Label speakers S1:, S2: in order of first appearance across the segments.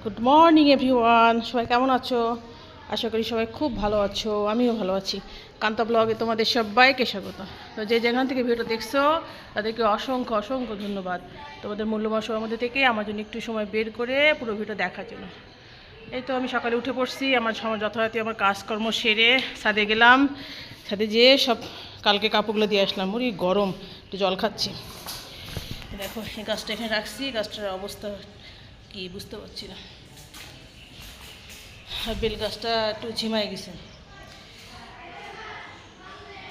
S1: Good morning everyone, সবাই কেমন আছো? আশা করি সবাই খুব ভালো আছো, আমিও ভালো আছি। কান্তা ব্লগে তোমাদের সবাইকে স্বাগত। তো যে যেখান থেকে ভিডিও দেখছো তাদেরকে অসংখ্য অসংখ্য ধন্যবাদ। তোমাদের মূল্যবান সময়ের মধ্যে থেকে আমার জন্য একটু সময় বের করে পুরো ভিডিও দেখার জন্য। এই তো আমি সকালে উঠে পড়ছি, আমার সময় যথারীতি আমার কাজকর্ম সেরে ছাদে গেলাম। ছাদে যেয়ে সব কালকে কাপড়গুলো দিয়ে আসলাম। মুড়ি গরম, একটু জল খাচ্ছি। দেখো এই গাছটা এখানে রাখছি, গাছটার অবস্থা কি বুঝতে পারছি না। বেল গাছটা একটু ঝিমায় গেছে,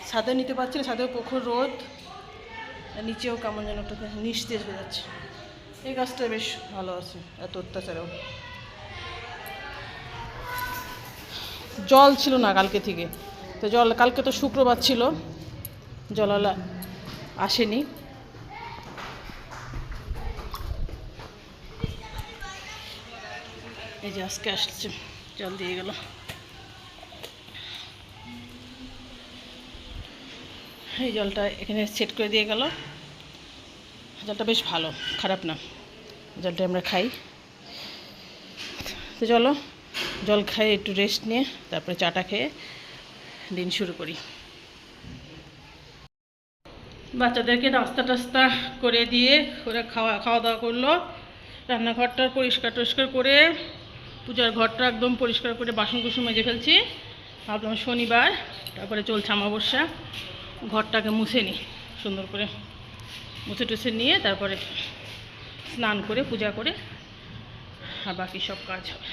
S1: ছাদে নিতে পারছি না, ছাদেও প্রখর রোদ, নিচেও কেমন যেন একটা নিস্তেজ হয়ে যাচ্ছে। এই গাছটা বেশ ভালো আছে, এত অত্যাচারেও। জল ছিল না কালকে থেকে, তো জল কালকে তো শুক্রবার ছিল, জলওয়ালা আসেনি। এই যে আজকে আসছে, জল দিয়ে গেল। এই জলটা এখানে সেট করে দিয়ে গেল। জলটা বেশ ভালো, খারাপ না। জলটা আমরা খাই। তো চলো জল খাই, একটু রেস্ট নিয়ে তারপরে চাটা খেয়ে দিন শুরু করি। বাচ্চাদেরকে নাস্তা টাস্তা করে দিয়ে ওরা খাওয়া দাওয়া করলো। রান্নাঘরটা পরিষ্কার টরিষ্কার করে, পূজার ঘরটা একদম পরিষ্কার করে বাসন কুসন মেজে ফেলছি। ভাবলাম শনিবার, তারপরে চলছে অমাবস্যা, ঘরটাকে মুছে নিই সুন্দর করে। মুছে টুছে নিয়ে তারপরে স্নান করে পূজা করে আর বাকি সব কাজ হবে।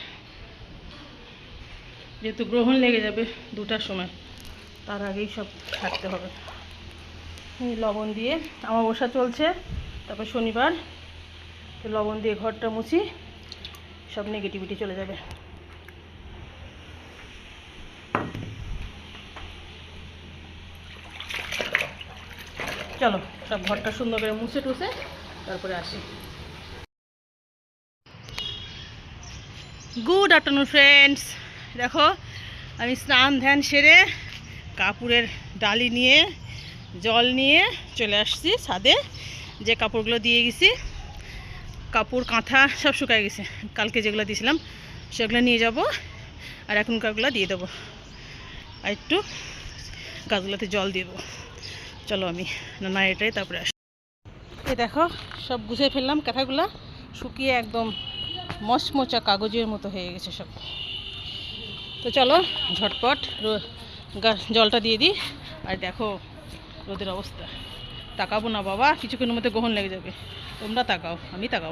S1: যেহেতু গ্রহণ লেগে যাবে 2টার সময়, তার আগেই সব থাকতে হবে। লবণ দিয়ে অমাবস্যা চলছে, তারপর শনিবার, তো লবণ দিয়ে ঘরটা মুছি, সব নেগেটিভিটি চলে যাবে। চলো সব ঘরটা সুন্দর করে মুছে টুছে তারপরে আসি। Good afternoon friends. দেখো আমি স্নান ধ্যান সেরে কাপড়ের ডালি নিয়ে জল নিয়ে চলে আসছি ছাদে। যে কাপড়গুলো দিয়ে গেছি, কাপড় কাঁথা সব শুকায় গেছে, কালকে যেগুলো দিয়েছিলাম সেগুলো নিয়ে যাব, আর এখনকারগুলো দিয়ে দেবো, আর একটু গাছগুলোতে জল দিয়ে দেবো। চলো আমি না এটাই তারপরে আসি। এই দেখো সব গুছিয়ে ফেললাম, কাঁথাগুলো শুকিয়ে একদম মচমচা কাগজের মতো হয়ে গেছে সব। তো চলো ঝটপট জলটা দিয়ে দিই। আর দেখো রোদের অবস্থা, তাকাবো না বাবা, কিছুক্ষণের মধ্যে গ্রহণ লেগে যাবে। তোমরা তাকাও, আমি তাকাবো।